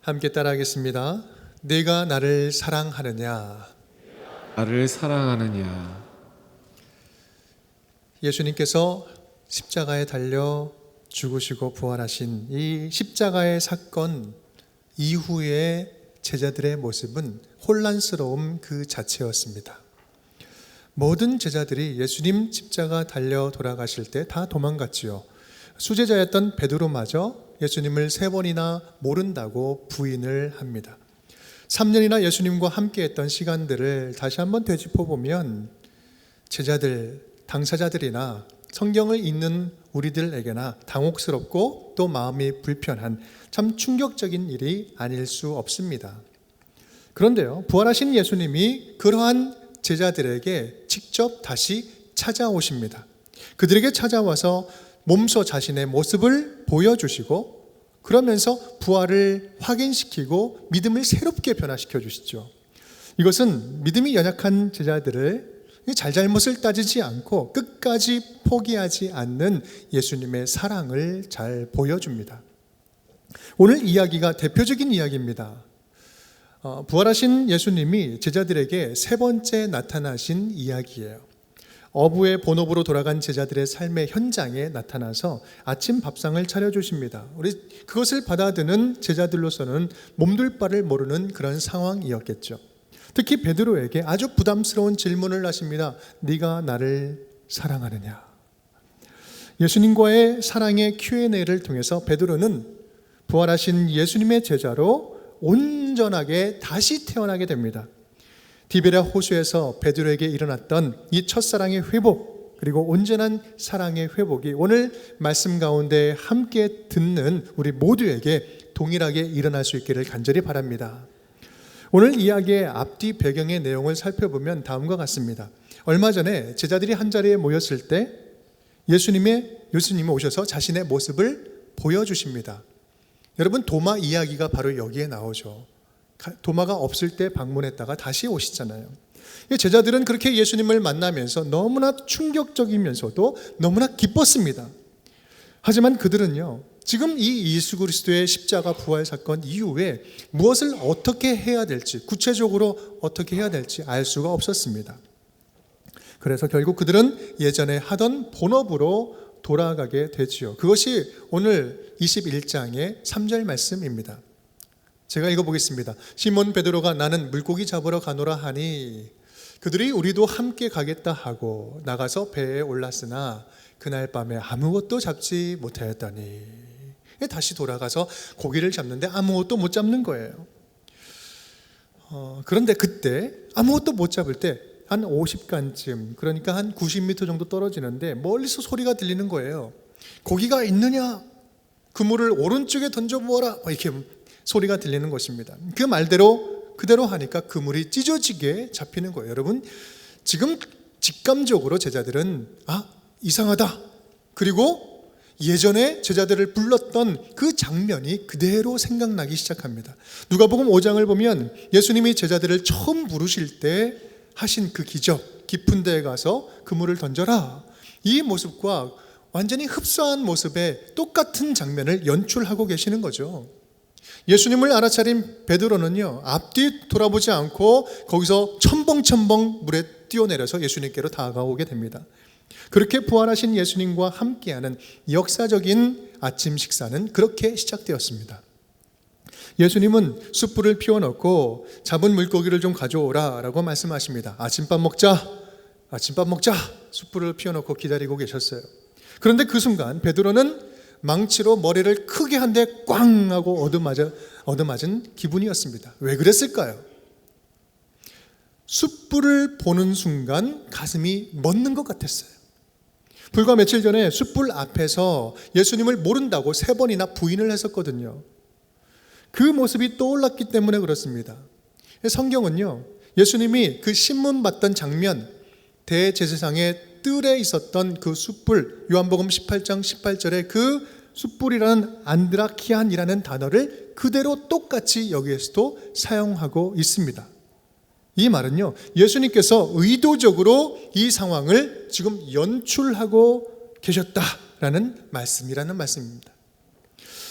함께 따라하겠습니다. 네가 나를 사랑하느냐. 나를 사랑하느냐. 예수님께서 십자가에 달려 죽으시고 부활하신 이 십자가의 사건 이후의 제자들의 모습은 혼란스러움 그 자체였습니다. 모든 제자들이 예수님 십자가 달려 돌아가실 때 다 도망갔지요. 수제자였던 베드로마저 예수님을 3번이나 모른다고 부인을 합니다. 3년이나 예수님과 함께했던 시간들을 다시 한번 되짚어보면 제자들, 당사자들이나 성경을 읽는 우리들에게나 당혹스럽고 또 마음이 불편한 참 충격적인 일이 아닐 수 없습니다. 그런데요, 부활하신 예수님이 그러한 제자들에게 직접 다시 찾아오십니다. 그들에게 찾아와서 몸소 자신의 모습을 보여주시고 그러면서 부활을 확인시키고 믿음을 새롭게 변화시켜 주시죠. 이것은 믿음이 연약한 제자들을 잘잘못을 따지지 않고 끝까지 포기하지 않는 예수님의 사랑을 잘 보여줍니다. 오늘 이야기가 대표적인 이야기입니다. 부활하신 예수님이 제자들에게 3번째 나타나신 이야기예요. 어부의 본업으로 돌아간 제자들의 삶의 현장에 나타나서 아침 밥상을 차려주십니다. 우리 그것을 받아드는 제자들로서는 몸둘 바를 모르는 그런 상황이었겠죠. 특히 베드로에게 아주 부담스러운 질문을 하십니다. 네가 나를 사랑하느냐. 예수님과의 사랑의 Q&A를 통해서 베드로는 부활하신 예수님의 제자로 온전하게 다시 태어나게 됩니다. 디베랴 호수에서 베드로에게 일어났던 이 첫사랑의 회복, 그리고 온전한 사랑의 회복이 오늘 말씀 가운데 함께 듣는 우리 모두에게 동일하게 일어날 수 있기를 간절히 바랍니다. 오늘 이야기의 앞뒤 배경의 내용을 살펴보면 다음과 같습니다. 얼마 전에 제자들이 한자리에 모였을 때 예수님이 오셔서 자신의 모습을 보여주십니다. 여러분, 도마 이야기가 바로 여기에 나오죠. 도마가 없을 때 방문했다가 다시 오시잖아요. 제자들은 그렇게 예수님을 만나면서 너무나 충격적이면서도 너무나 기뻤습니다. 하지만 그들은요, 지금 이 예수 그리스도의 십자가 부활 사건 이후에 무엇을 어떻게 해야 될지, 구체적으로 어떻게 해야 될지 알 수가 없었습니다. 그래서 결국 그들은 예전에 하던 본업으로 돌아가게 되지요. 그것이 오늘 21장의 3절 말씀입니다. 제가 읽어보겠습니다. 시몬 베드로가 나는 물고기 잡으러 가노라 하니 그들이 우리도 함께 가겠다 하고 나가서 배에 올랐으나 그날 밤에 아무것도 잡지 못하였더니 다시 돌아가서 고기를 잡는데 아무것도 못 잡는 거예요. 그런데 그때 아무것도 못 잡을 때 한 50간쯤, 그러니까 한 90m 정도 떨어지는데 멀리서 소리가 들리는 거예요. 고기가 있느냐? 그물을 오른쪽에 던져보아라. 이렇게 소리가 들리는 것입니다. 그 말대로 그대로 하니까 그물이 찢어지게 잡히는 거예요. 여러분, 지금 직감적으로 제자들은 이상하다. 그리고 예전에 제자들을 불렀던 그 장면이 그대로 생각나기 시작합니다. 누가복음 5장을 보면 예수님이 제자들을 처음 부르실 때 하신 그 기적, 깊은 데에 가서 그물을 던져라. 이 모습과 완전히 흡사한 모습의 똑같은 장면을 연출하고 계시는 거죠. 예수님을 알아차린 베드로는요, 앞뒤 돌아보지 않고 거기서 첨벙첨벙 물에 뛰어내려서 예수님께로 다가오게 됩니다. 그렇게 부활하신 예수님과 함께하는 역사적인 아침 식사는 그렇게 시작되었습니다. 예수님은 숯불을 피워놓고 잡은 물고기를 좀 가져오라 라고 말씀하십니다. 아침밥 먹자. 숯불을 피워놓고 기다리고 계셨어요. 그런데 그 순간 베드로는 망치로 머리를 크게 한 대 꽝 하고 얻어맞은 기분이었습니다. 왜 그랬을까요? 숯불을 보는 순간 가슴이 멎는 것 같았어요. 불과 며칠 전에 숯불 앞에서 예수님을 모른다고 3번이나 부인을 했었거든요. 그 모습이 떠올랐기 때문에 그렇습니다. 성경은요, 예수님이 그 신문 받던 장면, 대제사장의 뜰에 있었던 그 숯불, 요한복음 18장 18절에 그 숯불이라는 안드라키안이라는 단어를 그대로 똑같이 여기에서도 사용하고 있습니다. 이 말은요, 예수님께서 의도적으로 이 상황을 지금 연출하고 계셨다라는 말씀이라는 말씀입니다.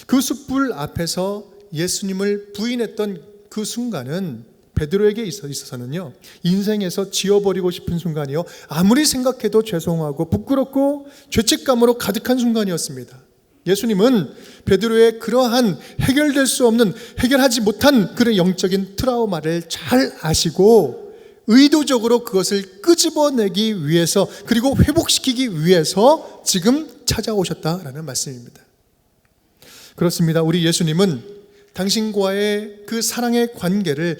그 숯불 앞에서 예수님을 부인했던 그 순간은 베드로에게 있어서는요, 인생에서 지워버리고 싶은 순간이요, 아무리 생각해도 죄송하고 부끄럽고 죄책감으로 가득한 순간이었습니다. 예수님은 베드로의 그러한 해결될 수 없는, 해결하지 못한 그런 영적인 트라우마를 잘 아시고 의도적으로 그것을 끄집어내기 위해서, 그리고 회복시키기 위해서 지금 찾아오셨다라는 말씀입니다. 그렇습니다. 우리 예수님은 당신과의 그 사랑의 관계를,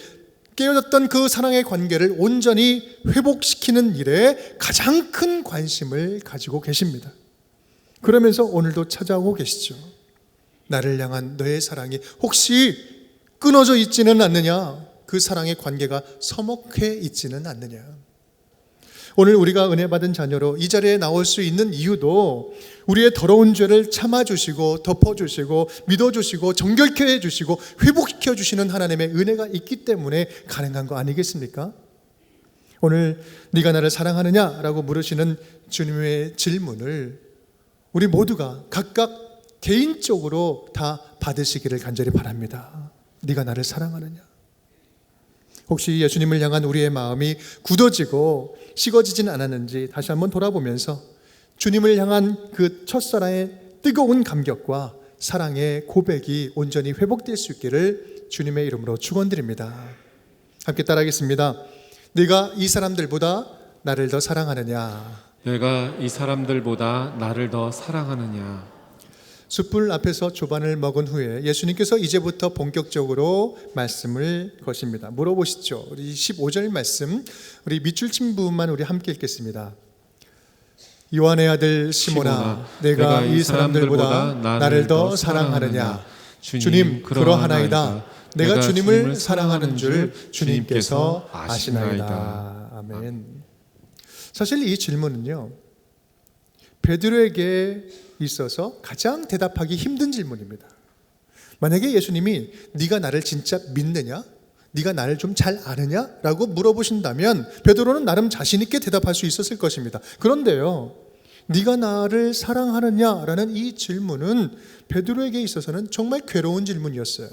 깨어졌던 그 사랑의 관계를 온전히 회복시키는 일에 가장 큰 관심을 가지고 계십니다. 그러면서 오늘도 찾아오고 계시죠. 나를 향한 너의 사랑이 혹시 끊어져 있지는 않느냐? 그 사랑의 관계가 서먹해 있지는 않느냐? 오늘 우리가 은혜 받은 자녀로 이 자리에 나올 수 있는 이유도 우리의 더러운 죄를 참아주시고 덮어주시고 믿어주시고 정결케 해주시고 회복시켜 주시는 하나님의 은혜가 있기 때문에 가능한 거 아니겠습니까? 오늘 네가 나를 사랑하느냐라고 물으시는 주님의 질문을 우리 모두가 각각 개인적으로 다 받으시기를 간절히 바랍니다. 네가 나를 사랑하느냐? 혹시 예수님을 향한 우리의 마음이 굳어지고 식어지진 않았는지 다시 한번 돌아보면서 주님을 향한 그 첫사랑의 뜨거운 감격과 사랑의 고백이 온전히 회복될 수 있기를 주님의 이름으로 축원드립니다. 함께 따라하겠습니다. 네가 이 사람들보다 나를 더 사랑하느냐? 내가 이 사람들보다 나를 더 사랑하느냐? 숯불 앞에서 조반을 먹은 후에 예수님께서 이제부터 본격적으로 말씀을 거십니다. 물어보시죠. 우리 15절 말씀, 우리 밑줄 친 부분만 우리 함께 읽겠습니다. 요한의 아들 시몬아, 내가 이 사람들보다 나를 더 사랑하느냐? 주님, 그러하나이다. 내가 주님을 사랑하는 줄 주님께서 아시나이다. 아멘. 사실 이 질문은요, 베드로에게 있어서 가장 대답하기 힘든 질문입니다. 만약에 예수님이 네가 나를 진짜 믿느냐? 네가 나를 좀 잘 아느냐? 라고 물어보신다면 베드로는 나름 자신 있게 대답할 수 있었을 것입니다. 그런데요, 네가 나를 사랑하느냐? 라는 이 질문은 베드로에게 있어서는 정말 괴로운 질문이었어요.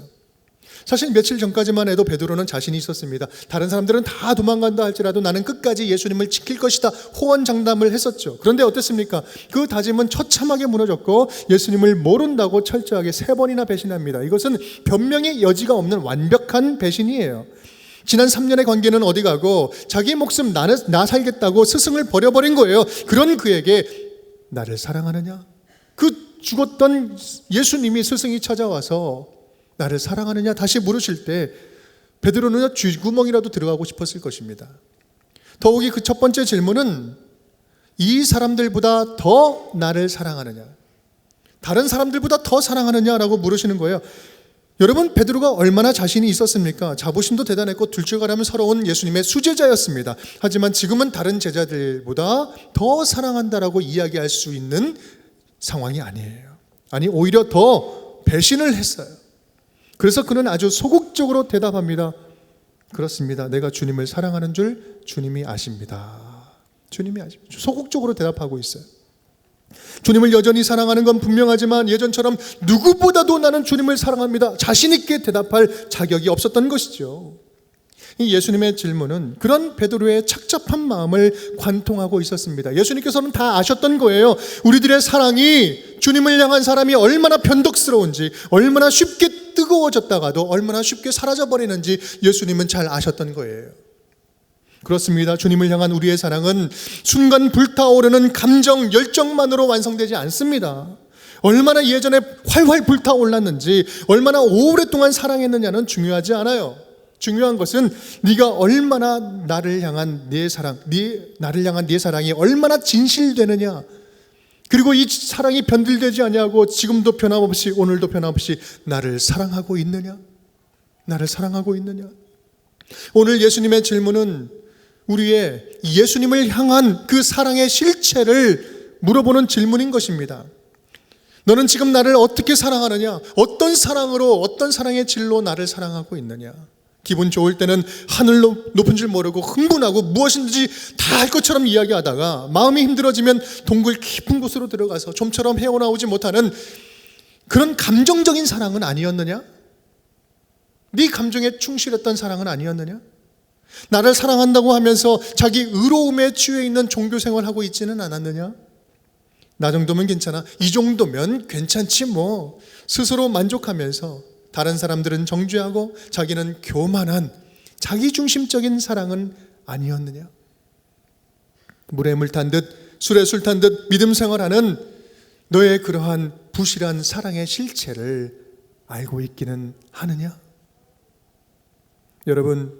사실 며칠 전까지만 해도 베드로는 자신이 있었습니다. 다른 사람들은 다 도망간다 할지라도 나는 끝까지 예수님을 지킬 것이다 호언장담을 했었죠. 그런데 어땠습니까? 그 다짐은 처참하게 무너졌고 예수님을 모른다고 철저하게 3번이나 배신합니다. 이것은 변명의 여지가 없는 완벽한 배신이에요. 지난 3년의 관계는 어디 가고 자기 목숨 나 살겠다고 스승을 버려버린 거예요. 그런 그에게 나를 사랑하느냐? 그 죽었던 예수님이 스승이 찾아와서 나를 사랑하느냐 다시 물으실 때 베드로는 쥐구멍이라도 들어가고 싶었을 것입니다. 더욱이 그 첫 번째 질문은 이 사람들보다 더 나를 사랑하느냐, 다른 사람들보다 더 사랑하느냐라고 물으시는 거예요. 여러분, 베드로가 얼마나 자신이 있었습니까? 자부심도 대단했고 둘째가라면 서러운 예수님의 수제자였습니다. 하지만 지금은 다른 제자들보다 더 사랑한다라고 이야기할 수 있는 상황이 아니에요. 아니, 오히려 더 배신을 했어요. 그래서 그는 아주 소극적으로 대답합니다. 그렇습니다. 내가 주님을 사랑하는 줄 주님이 아십니다. 주님이 아십니다. 소극적으로 대답하고 있어요. 주님을 여전히 사랑하는 건 분명하지만 예전처럼 누구보다도 나는 주님을 사랑합니다. 자신 있게 대답할 자격이 없었던 것이죠. 이 예수님의 질문은 그런 베드로의 착잡한 마음을 관통하고 있었습니다. 예수님께서는 다 아셨던 거예요. 우리들의 사랑이 주님을 향한 사람이 얼마나 변덕스러운지, 얼마나 쉽게 뜨거워졌다가도 얼마나 쉽게 사라져버리는지 예수님은 잘 아셨던 거예요. 그렇습니다. 주님을 향한 우리의 사랑은 순간 불타오르는 감정, 열정만으로 완성되지 않습니다. 얼마나 예전에 활활 불타올랐는지, 얼마나 오랫동안 사랑했느냐는 중요하지 않아요. 중요한 것은 네가 얼마나 나를 향한 네 사랑, 나를 향한 네 사랑이 얼마나 진실되느냐, 그리고 이 사랑이 변질되지 아니하고 지금도 변함없이 오늘도 변함없이 나를 사랑하고 있느냐, 나를 사랑하고 있느냐. 오늘 예수님의 질문은 우리의 예수님을 향한 그 사랑의 실체를 물어보는 질문인 것입니다. 너는 지금 나를 어떻게 사랑하느냐? 어떤 사랑으로, 어떤 사랑의 질로 나를 사랑하고 있느냐? 기분 좋을 때는 하늘 높은 줄 모르고 흥분하고 무엇인지 다 할 것처럼 이야기하다가 마음이 힘들어지면 동굴 깊은 곳으로 들어가서 좀처럼 헤어나오지 못하는 그런 감정적인 사랑은 아니었느냐? 네 감정에 충실했던 사랑은 아니었느냐? 나를 사랑한다고 하면서 자기 의로움에 취해 있는 종교 생활하고 있지는 않았느냐? 나 정도면 괜찮아. 이 정도면 괜찮지 뭐. 스스로 만족하면서 다른 사람들은 정죄하고 자기는 교만한 자기중심적인 사랑은 아니었느냐? 물에 물 탄 듯 술에 술 탄 듯 믿음 생활하는 너의 그러한 부실한 사랑의 실체를 알고 있기는 하느냐? 여러분,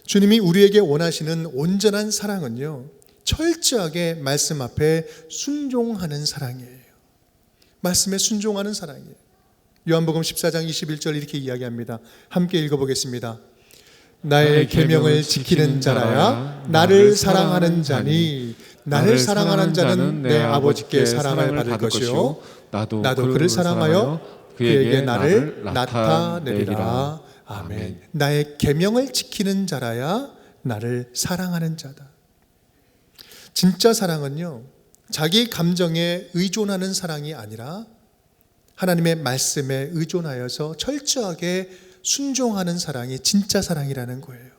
주님이 우리에게 원하시는 온전한 사랑은요, 철저하게 말씀 앞에 순종하는 사랑이에요. 말씀에 순종하는 사랑이에요. 요한복음 14장 21절 이렇게 이야기합니다. 함께 읽어보겠습니다. 나의 계명을 지키는 자라야 나를 사랑하는 자니 나를 사랑하는 자는 내 아버지께 사랑을 받을 것이요 나도 그를 사랑하여 그에게 나를 나타내리라. 아멘. 나의 계명을 지키는 자라야 나를 사랑하는 자다. 진짜 사랑은요, 자기 감정에 의존하는 사랑이 아니라 하나님의 말씀에 의존하여서 철저하게 순종하는 사랑이 진짜 사랑이라는 거예요.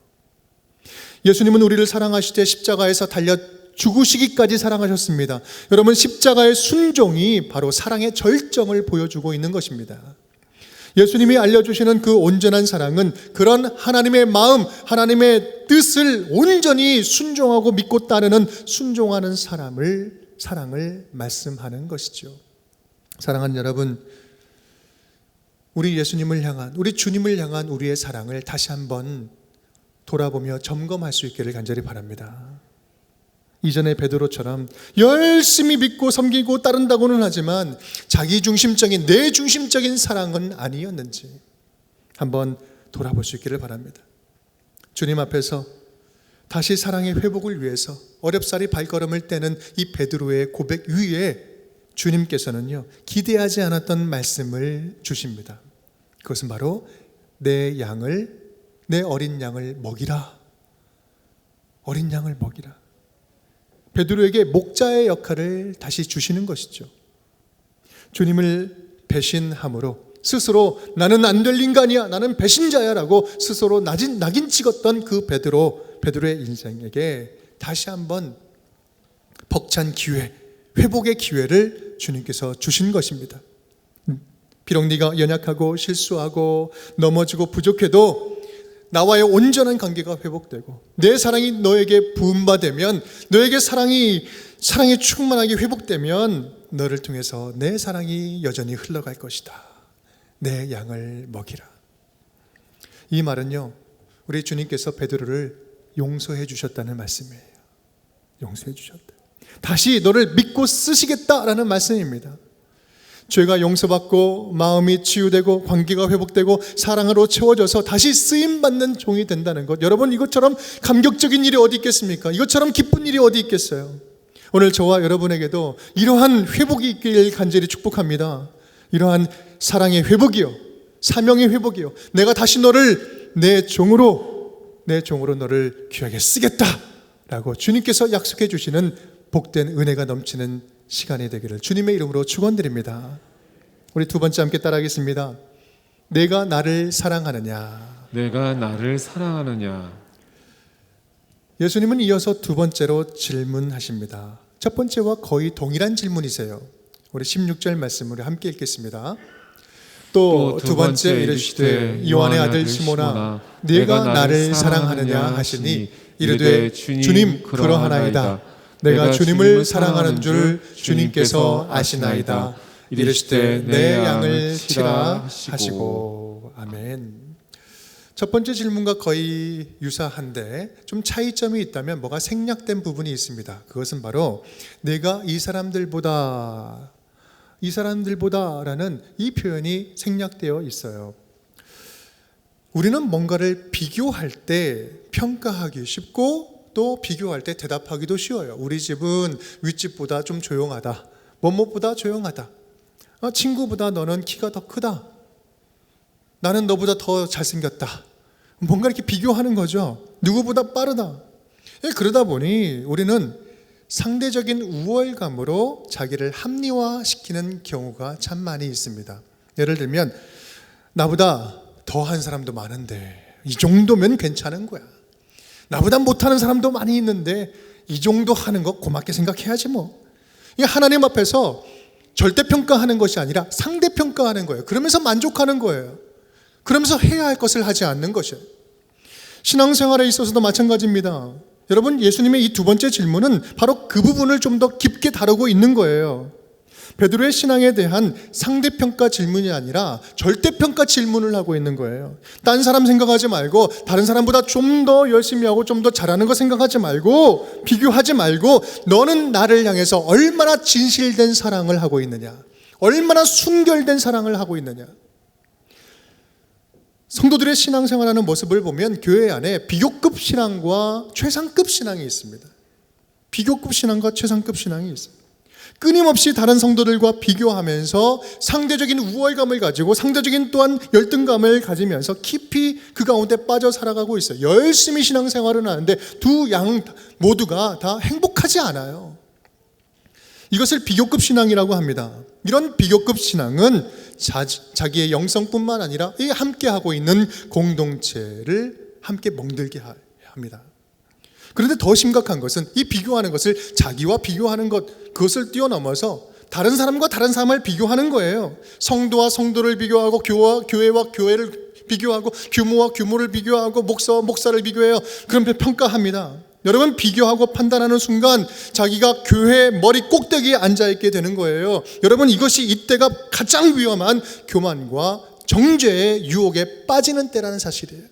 예수님은 우리를 사랑하시되 십자가에서 달려 죽으시기까지 사랑하셨습니다. 여러분, 십자가의 순종이 바로 사랑의 절정을 보여주고 있는 것입니다. 예수님이 알려주시는 그 온전한 사랑은 그런 하나님의 마음, 하나님의 뜻을 온전히 순종하고 믿고 따르는 순종하는 사랑을 말씀하는 것이죠. 사랑하는 여러분, 우리 예수님을 향한, 우리 주님을 향한 우리의 사랑을 다시 한번 돌아보며 점검할 수 있기를 간절히 바랍니다. 이전에 베드로처럼 열심히 믿고 섬기고 따른다고는 하지만 자기중심적인, 내중심적인 사랑은 아니었는지 한번 돌아볼 수 있기를 바랍니다. 주님 앞에서 다시 사랑의 회복을 위해서 어렵사리 발걸음을 떼는 이 베드로의 고백 위에 주님께서는요, 기대하지 않았던 말씀을 주십니다. 그것은 바로 내 어린 양을 먹이라. 어린 양을 먹이라. 베드로에게 목자의 역할을 다시 주시는 것이죠. 주님을 배신함으로 스스로 나는 안 될 인간이야, 나는 배신자야 라고 스스로 낙인 찍었던 그 베드로의 인생에게 다시 한번 벅찬 기회, 회복의 기회를 주님께서 주신 것입니다. 비록 네가 연약하고 실수하고 넘어지고 부족해도 나와의 온전한 관계가 회복되고 내 사랑이 너에게 부음받으면, 너에게 사랑이 충만하게 회복되면 너를 통해서 내 사랑이 여전히 흘러갈 것이다. 내 양을 먹이라. 이 말은요, 우리 주님께서 베드로를 용서해 주셨다는 말씀이에요. 용서해 주셨다. 다시 너를 믿고 쓰시겠다라는 말씀입니다. 죄가 용서받고 마음이 치유되고 관계가 회복되고 사랑으로 채워져서 다시 쓰임받는 종이 된다는 것, 여러분, 이것처럼 감격적인 일이 어디 있겠습니까? 이것처럼 기쁜 일이 어디 있겠어요? 오늘 저와 여러분에게도 이러한 회복이 있길 간절히 축복합니다. 이러한 사랑의 회복이요, 사명의 회복이요, 내가 다시 너를 내 종으로 너를 귀하게 쓰겠다라고 주님께서 약속해 주시는 복된 은혜가 넘치는 시간이 되기를 주님의 이름으로 축원드립니다. 우리 두 번째 함께 따라하겠습니다. 내가 나를 사랑하느냐? 내가 나를 사랑하느냐? 예수님은 이어서 두 번째로 질문하십니다. 첫 번째와 거의 동일한 질문이세요. 우리 16절 말씀을 함께 읽겠습니다. 또 두 번째 이르시되 요한의 아들 시몬아, 네가 나를 사랑하느냐 하시니 이르되 주님, 그러하나이다. 내가 주님을 사랑하는 줄 주님께서 아시나이다. 이르시되 내 양을 치라 하시고. 아멘. 첫 번째 질문과 거의 유사한데 좀 차이점이 있다면 뭐가 생략된 부분이 있습니다. 그것은 바로 내가 이 사람들보다라는 이 표현이 생략되어 있어요. 우리는 뭔가를 비교할 때 평가하기 쉽고 또 비교할 때 대답하기도 쉬워요. 우리 집은 윗집보다 좀 조용하다. 뭐뭐보다 조용하다. 친구보다 너는 키가 더 크다. 나는 너보다 더 잘생겼다. 뭔가 이렇게 비교하는 거죠. 누구보다 빠르다. 그러다 보니 우리는 상대적인 우월감으로 자기를 합리화시키는 경우가 참 많이 있습니다. 예를 들면 나보다 더한 사람도 많은데 이 정도면 괜찮은 거야. 나보다 못하는 사람도 많이 있는데 이 정도 하는 거 고맙게 생각해야지 뭐. 이게 하나님 앞에서 절대평가하는 것이 아니라 상대평가하는 거예요. 그러면서 만족하는 거예요. 그러면서 해야 할 것을 하지 않는 것이에요. 신앙생활에 있어서도 마찬가지입니다. 여러분, 예수님의 이 두 번째 질문은 바로 그 부분을 좀 더 깊게 다루고 있는 거예요. 베드로의 신앙에 대한 상대평가 질문이 아니라 절대평가 질문을 하고 있는 거예요. 딴 사람 생각하지 말고 다른 사람보다 좀 더 열심히 하고 좀 더 잘하는 거 생각하지 말고 비교하지 말고 너는 나를 향해서 얼마나 진실된 사랑을 하고 있느냐, 얼마나 순결된 사랑을 하고 있느냐. 성도들의 신앙생활하는 모습을 보면 교회 안에 비교급 신앙과 최상급 신앙이 있습니다. 비교급 신앙과 최상급 신앙이 있습니다. 끊임없이 다른 성도들과 비교하면서 상대적인 우월감을 가지고 상대적인 또한 열등감을 가지면서 깊이 그 가운데 빠져 살아가고 있어요. 열심히 신앙생활은 하는데 두 양 모두가 다 행복하지 않아요. 이것을 비교급 신앙이라고 합니다. 이런 비교급 신앙은 자기의 영성뿐만 아니라 이 함께하고 있는 공동체를 함께 멍들게 합니다. 그런데 더 심각한 것은 이 비교하는 것을 자기와 비교하는 것, 그것을 뛰어넘어서 다른 사람과 다른 사람을 비교하는 거예요. 성도와 성도를 비교하고 교회와 교회를 비교하고 규모와 규모를 비교하고 목사와 목사를 비교해요. 그럼 평가합니다. 여러분, 비교하고 판단하는 순간 자기가 교회 머리 꼭대기에 앉아있게 되는 거예요. 여러분, 이것이 이때가 가장 위험한 교만과 정죄의 유혹에 빠지는 때라는 사실이에요.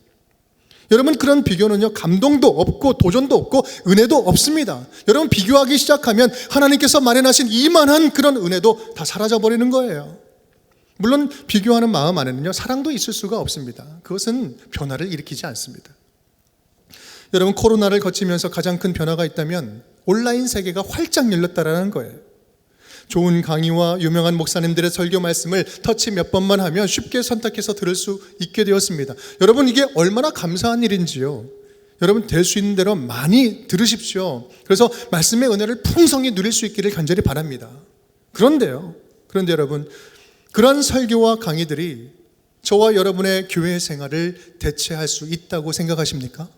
여러분, 그런 비교는요, 감동도 없고 도전도 없고 은혜도 없습니다. 여러분, 비교하기 시작하면 하나님께서 마련하신 이만한 그런 은혜도 다 사라져버리는 거예요. 물론 비교하는 마음 안에는요, 사랑도 있을 수가 없습니다. 그것은 변화를 일으키지 않습니다. 여러분, 코로나를 거치면서 가장 큰 변화가 있다면 온라인 세계가 활짝 열렸다라는 거예요. 좋은 강의와 유명한 목사님들의 설교 말씀을 터치 몇 번만 하면 쉽게 선택해서 들을 수 있게 되었습니다. 여러분, 이게 얼마나 감사한 일인지요. 여러분, 될 수 있는 대로 많이 들으십시오. 그래서 말씀의 은혜를 풍성히 누릴 수 있기를 간절히 바랍니다. 그런데 여러분, 그런 설교와 강의들이 저와 여러분의 교회 생활을 대체할 수 있다고 생각하십니까?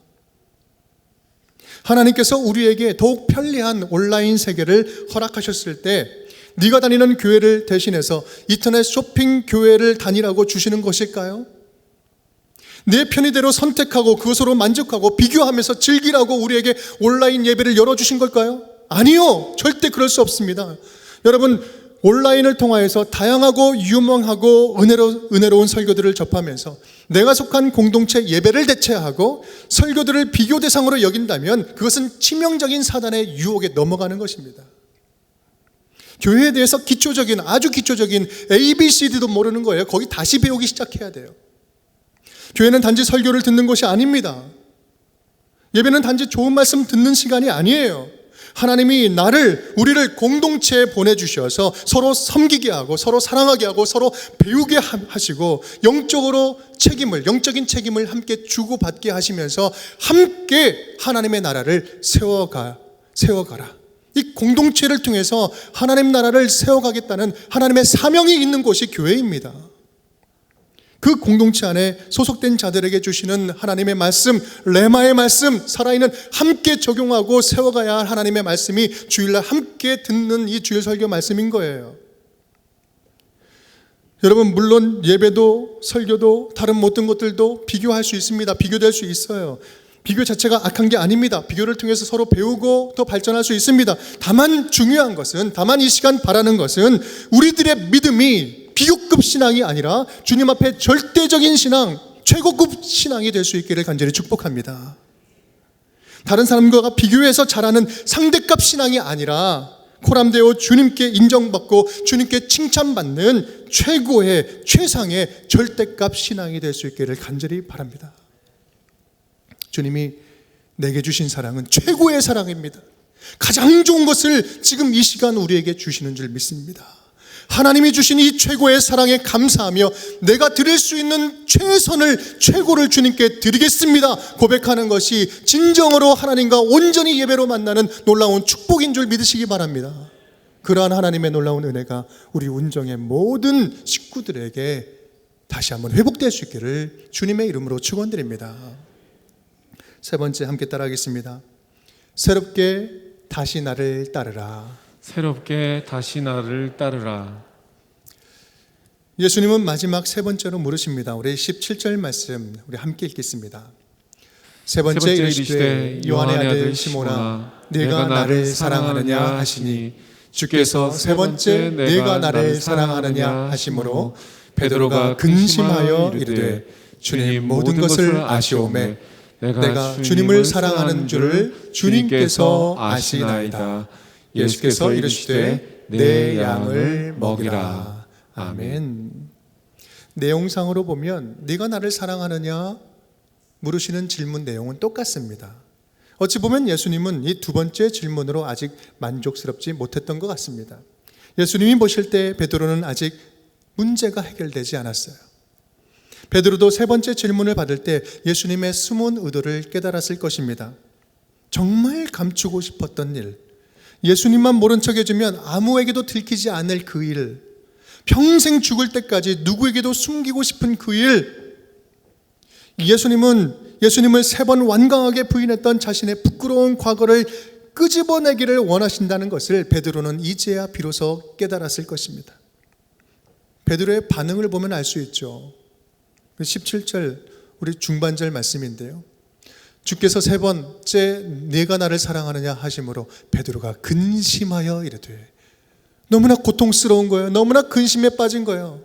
하나님께서 우리에게 더욱 편리한 온라인 세계를 허락하셨을 때 네가 다니는 교회를 대신해서 인터넷 쇼핑 교회를 다니라고 주시는 것일까요? 내 편의대로 선택하고 그것으로 만족하고 비교하면서 즐기라고 우리에게 온라인 예배를 열어주신 걸까요? 아니요, 절대 그럴 수 없습니다. 여러분, 온라인을 통하여서 다양하고 유명하고 은혜로운 설교들을 접하면서 내가 속한 공동체 예배를 대체하고 설교들을 비교 대상으로 여긴다면 그것은 치명적인 사단의 유혹에 넘어가는 것입니다. 교회에 대해서 아주 기초적인 ABCD도 모르는 거예요. 거기 다시 배우기 시작해야 돼요. 교회는 단지 설교를 듣는 것이 아닙니다. 예배는 단지 좋은 말씀 듣는 시간이 아니에요. 하나님이 우리를 공동체에 보내주셔서 서로 섬기게 하고 서로 사랑하게 하고 서로 배우게 하시고 영적인 책임을 함께 주고받게 하시면서 함께 하나님의 나라를 세워가라. 이 공동체를 통해서 하나님 나라를 세워가겠다는 하나님의 사명이 있는 곳이 교회입니다. 그 공동체 안에 소속된 자들에게 주시는 하나님의 말씀, 레마의 말씀, 살아있는 함께 적용하고 세워가야 할 하나님의 말씀이 주일날 함께 듣는 이 주일 설교 말씀인 거예요. 여러분, 물론 예배도 설교도 다른 모든 것들도 비교할 수 있습니다. 비교될 수 있어요. 비교 자체가 악한 게 아닙니다. 비교를 통해서 서로 배우고 더 발전할 수 있습니다. 다만 중요한 것은, 다만 이 시간 바라는 것은 우리들의 믿음이 비교급 신앙이 아니라 주님 앞에 절대적인 신앙, 최고급 신앙이 될 수 있기를 간절히 축복합니다. 다른 사람과 비교해서 잘하는 상대급 신앙이 아니라 코람되어 주님께 인정받고 주님께 칭찬받는 최고의 최상의 절대급 신앙이 될 수 있기를 간절히 바랍니다. 주님이 내게 주신 사랑은 최고의 사랑입니다. 가장 좋은 것을 지금 이 시간 우리에게 주시는 줄 믿습니다. 하나님이 주신 이 최고의 사랑에 감사하며 내가 드릴 수 있는 최고를 주님께 드리겠습니다 고백하는 것이 진정으로 하나님과 온전히 예배로 만나는 놀라운 축복인 줄 믿으시기 바랍니다. 그러한 하나님의 놀라운 은혜가 우리 운정의 모든 식구들에게 다시 한번 회복될 수 있기를 주님의 이름으로 축원드립니다. 세 번째, 함께 따라하겠습니다. 새롭게 다시 나를 따르라. 새롭게 다시 나를 따르라. 예수님은 마지막 세 번째로 물으십니다. 우리 17절 말씀 우리 함께 읽겠습니다. 세 번째 이르시되 요한의 아들 시몬아 네가 나를 사랑하느냐 하시니 주께서 세 번째 네가 나를 사랑하느냐 하시므로 베드로가 근심하여 이르되 주님 모든 것을 아시오매 내가 주님을 사랑하는 줄을 주님께서 아시나이다. 예수께서 이르시되 내 양을 먹이라. 아멘. 내용상으로 보면 네가 나를 사랑하느냐 물으시는 질문 내용은 똑같습니다. 어찌 보면 예수님은 이 두 번째 질문으로 아직 만족스럽지 못했던 것 같습니다. 예수님이 보실 때 베드로는 아직 문제가 해결되지 않았어요. 베드로도 세 번째 질문을 받을 때 예수님의 숨은 의도를 깨달았을 것입니다. 정말 감추고 싶었던 일, 예수님만 모른 척 해주면 아무에게도 들키지 않을 그 일, 평생 죽을 때까지 누구에게도 숨기고 싶은 그 일, 예수님을 세 번 완강하게 부인했던 자신의 부끄러운 과거를 끄집어내기를 원하신다는 것을 베드로는 이제야 비로소 깨달았을 것입니다. 베드로의 반응을 보면 알 수 있죠. 17절 우리 중반절 말씀인데요. 주께서 세 번째 네가 나를 사랑하느냐 하심으로 베드로가 근심하여 이르되, 너무나 고통스러운 거예요. 너무나 근심에 빠진 거예요.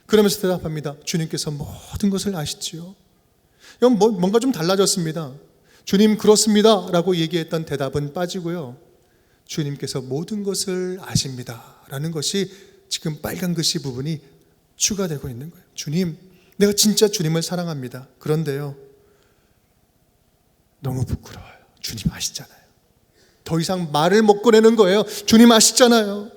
그러면서 대답합니다. 주님께서 모든 것을 아시지요. 이건 뭔가 좀 달라졌습니다. 주님 그렇습니다 라고 얘기했던 대답은 빠지고요. 주님께서 모든 것을 아십니다 라는 것이 지금 빨간 글씨 부분이 추가되고 있는 거예요. 주님, 내가 진짜 주님을 사랑합니다. 그런데요, 너무 부끄러워요. 주님 아시잖아요. 더 이상 말을 못 꺼내는 거예요. 주님 아시잖아요.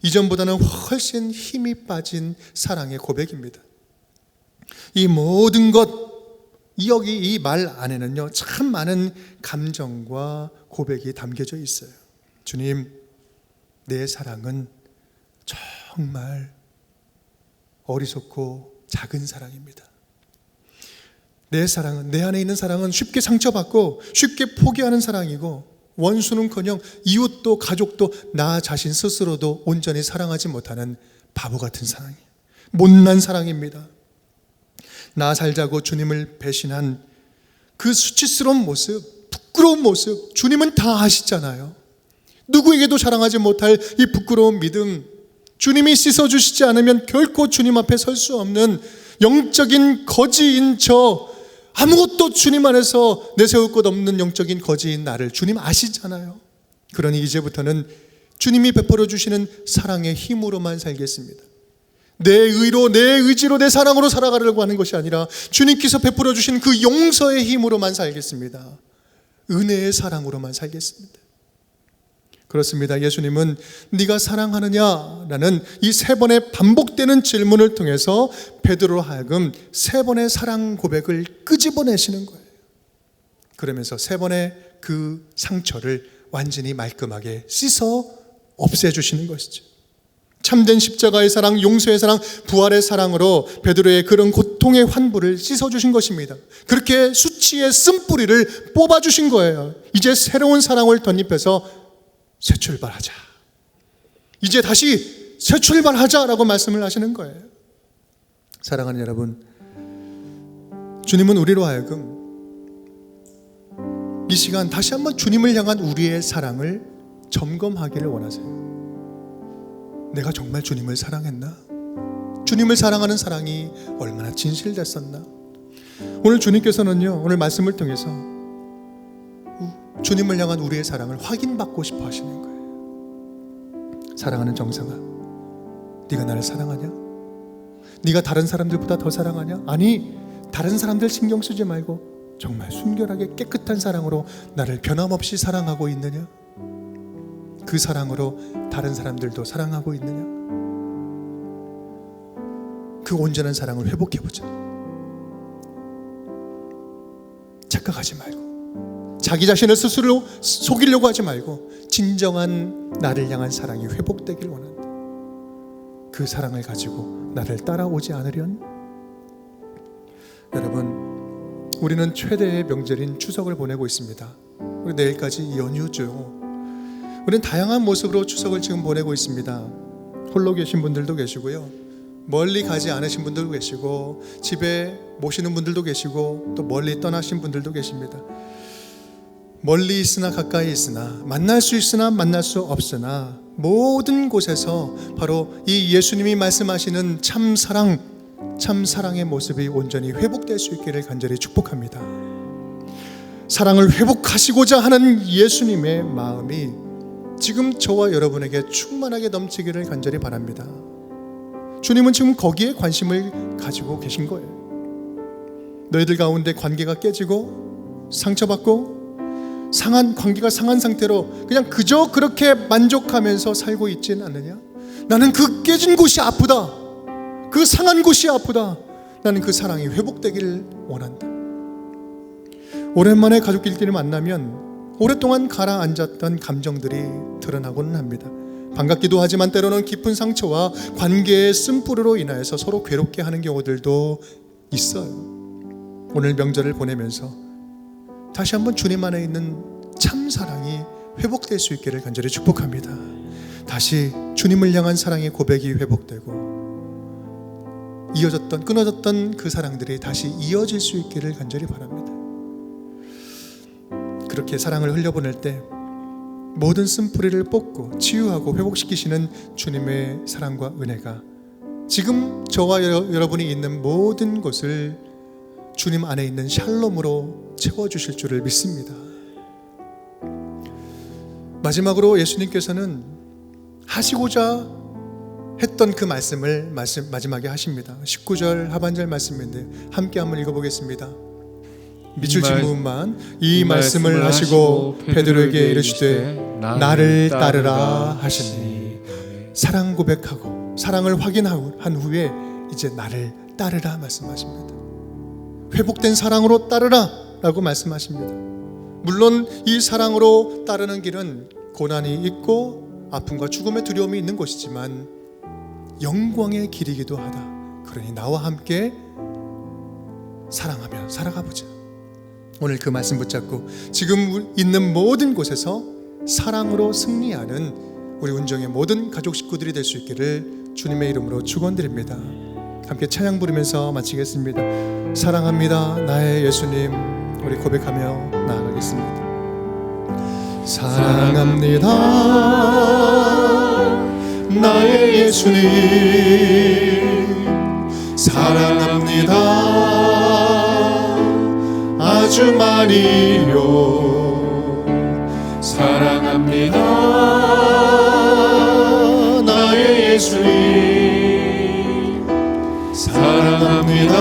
이전보다는 훨씬 힘이 빠진 사랑의 고백입니다. 이 모든 것, 여기 이 말 안에는요, 참 많은 감정과 고백이 담겨져 있어요. 주님, 내 사랑은 정말 어리석고 작은 사랑입니다. 내 사랑은, 내 안에 있는 사랑은 쉽게 상처받고 쉽게 포기하는 사랑이고, 원수는커녕 이웃도 가족도 나 자신 스스로도 온전히 사랑하지 못하는 바보 같은 사랑이에요. 못난 사랑입니다. 나 살자고 주님을 배신한 그 수치스러운 모습, 부끄러운 모습, 주님은 다 아시잖아요. 누구에게도 자랑하지 못할 이 부끄러운 믿음, 주님이 씻어주시지 않으면 결코 주님 앞에 설 수 없는 영적인 거지인 저, 아무것도 주님 안에서 내세울 것 없는 영적인 거지인 나를 주님 아시잖아요. 그러니 이제부터는 주님이 베풀어 주시는 사랑의 힘으로만 살겠습니다. 내 의로, 내 의지로, 내 사랑으로 살아가려고 하는 것이 아니라 주님께서 베풀어 주신 그 용서의 힘으로만 살겠습니다. 은혜의 사랑으로만 살겠습니다. 그렇습니다. 예수님은 네가 사랑하느냐라는 이 세 번의 반복되는 질문을 통해서 베드로로 하여금 세 번의 사랑 고백을 끄집어내시는 거예요. 그러면서 세 번의 그 상처를 완전히 말끔하게 씻어 없애주시는 것이죠. 참된 십자가의 사랑, 용서의 사랑, 부활의 사랑으로 베드로의 그런 고통의 환부를 씻어주신 것입니다. 그렇게 수치의 쓴뿌리를 뽑아주신 거예요. 이제 새로운 사랑을 덧입혀서 새 출발하자. 이제 다시 새 출발하자라고 말씀을 하시는 거예요. 사랑하는 여러분, 주님은 우리로 하여금 이 시간 다시 한번 주님을 향한 우리의 사랑을 점검하기를 원하세요. 내가 정말 주님을 사랑했나? 주님을 사랑하는 사랑이 얼마나 진실됐었나? 오늘 주님께서는요, 오늘 말씀을 통해서 주님을 향한 우리의 사랑을 확인받고 싶어 하시는 거예요. 사랑하는 정상아, 네가 나를 사랑하냐? 네가 다른 사람들보다 더 사랑하냐? 아니, 다른 사람들 신경 쓰지 말고 정말 순결하게 깨끗한 사랑으로 나를 변함없이 사랑하고 있느냐? 그 사랑으로 다른 사람들도 사랑하고 있느냐? 그 온전한 사랑을 회복해보자. 착각하지 말고, 자기 자신을 스스로 속이려고 하지 말고 진정한 나를 향한 사랑이 회복되길 원한다. 그 사랑을 가지고 나를 따라오지 않으련? 여러분, 우리는 최대의 명절인 추석을 보내고 있습니다. 우리 내일까지 연휴죠. 우리는 다양한 모습으로 추석을 지금 보내고 있습니다. 홀로 계신 분들도 계시고요, 멀리 가지 않으신 분들도 계시고, 집에 모시는 분들도 계시고, 또 멀리 떠나신 분들도 계십니다. 멀리 있으나 가까이 있으나, 만날 수 있으나 만날 수 없으나, 모든 곳에서 바로 이 예수님이 말씀하시는 참 사랑의 모습이 온전히 회복될 수 있기를 간절히 축복합니다. 사랑을 회복하시고자 하는 예수님의 마음이 지금 저와 여러분에게 충만하게 넘치기를 간절히 바랍니다. 주님은 지금 거기에 관심을 가지고 계신 거예요. 너희들 가운데 관계가 깨지고 상처받고 관계가 상한 상태로 그냥 그저 그렇게 만족하면서 살고 있지는 않느냐? 나는 그 깨진 곳이 아프다, 그 상한 곳이 아프다. 나는 그 사랑이 회복되기를 원한다. 오랜만에 가족끼리 만나면 오랫동안 가라앉았던 감정들이 드러나고는 합니다. 반갑기도 하지만 때로는 깊은 상처와 관계의 쓴뿌리로 인하여서 서로 괴롭게 하는 경우들도 있어요. 오늘 명절을 보내면서 다시 한번 주님 안에 있는 참 사랑이 회복될 수 있기를 간절히 축복합니다. 다시 주님을 향한 사랑의 고백이 회복되고 끊어졌던 그 사랑들이 다시 이어질 수 있기를 간절히 바랍니다. 그렇게 사랑을 흘려보낼 때 모든 쓴뿌리를 뽑고 치유하고 회복시키시는 주님의 사랑과 은혜가 지금 저와 여러분이 있는 모든 곳을 주님 안에 있는 샬롬으로 채워주실 줄을 믿습니다. 마지막으로 예수님께서는 하시고자 했던 그 말씀을 마지막에 하십니다. 19절 하반절 말씀인데 함께 한번 읽어보겠습니다. 밑줄 짚음만 이 말씀을 하시고 베드로에게 이르시되 나를 따르라 하시니, 사랑 고백하고 사랑을 확인한 후에 이제 나를 따르라 말씀하십니다. 회복된 사랑으로 따르라 라고 말씀하십니다. 물론 이 사랑으로 따르는 길은 고난이 있고 아픔과 죽음의 두려움이 있는 곳이지만 영광의 길이기도 하다. 그러니 나와 함께 사랑하며 살아가보자. 오늘 그 말씀 붙잡고 지금 있는 모든 곳에서 사랑으로 승리하는 우리 운정의 모든 가족 식구들이 될 수 있기를 주님의 이름으로 축원드립니다. 함께 찬양 부르면서 마치겠습니다. 사랑합니다 나의 예수님, 우리 고백하며 나아가겠습니다. 사랑합니다 나의 예수님, 사랑합니다 아주 많이요. 사랑합니다 나의 예수님, 사랑합니다.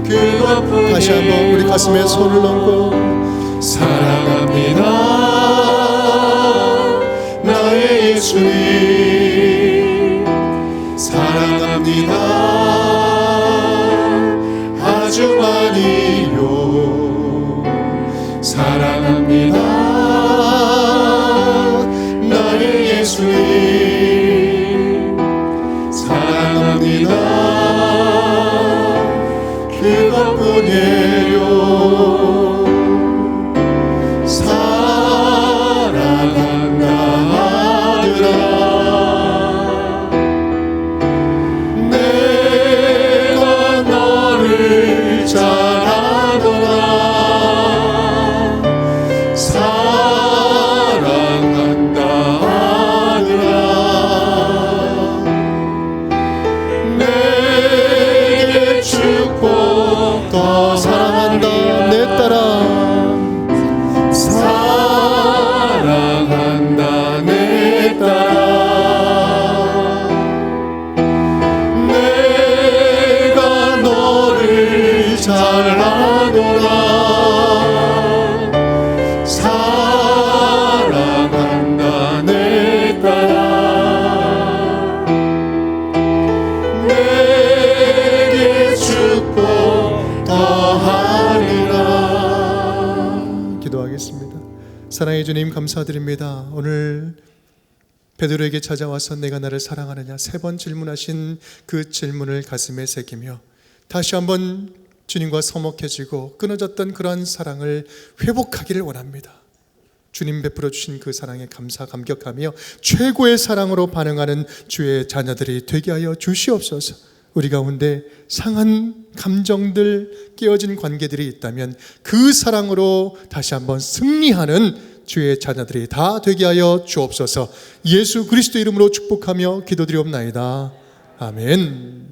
그것뿐이에요. 다시 한번 우리 가슴에 손을 얹고 사랑합니다 나의 예수님, 사랑합니다 아주 많이요. 사랑합니다 나의 예수님, 사랑합니다 그것뿐이에요. 사랑한다 하더라 내가 너를 잘 알아더라. 사랑한다 하더라 내게 축복 더 사랑한다 내 딸아. 사랑한다 내 딸아. 내가 너를 잘 아노라. 사랑한다 내 딸아. 내게 축복 더하리라. 기도하겠습니다. 사랑의 주님 감사드립니다. 오늘 베드로에게 찾아와서 내가 나를 사랑하느냐 3번 질문하신 그 질문을 가슴에 새기며 다시 한번 주님과 서먹해지고 끊어졌던 그러한 사랑을 회복하기를 원합니다. 주님 베풀어 주신 그 사랑에 감격하며 최고의 사랑으로 반응하는 주의 자녀들이 되게 하여 주시옵소서. 우리 가운데 상한 감정들, 깨어진 관계들이 있다면 그 사랑으로 다시 한번 승리하는 주의 자녀들이 다 되게 하여 주옵소서. 예수 그리스도 이름으로 축복하며 기도드리옵나이다. 아멘.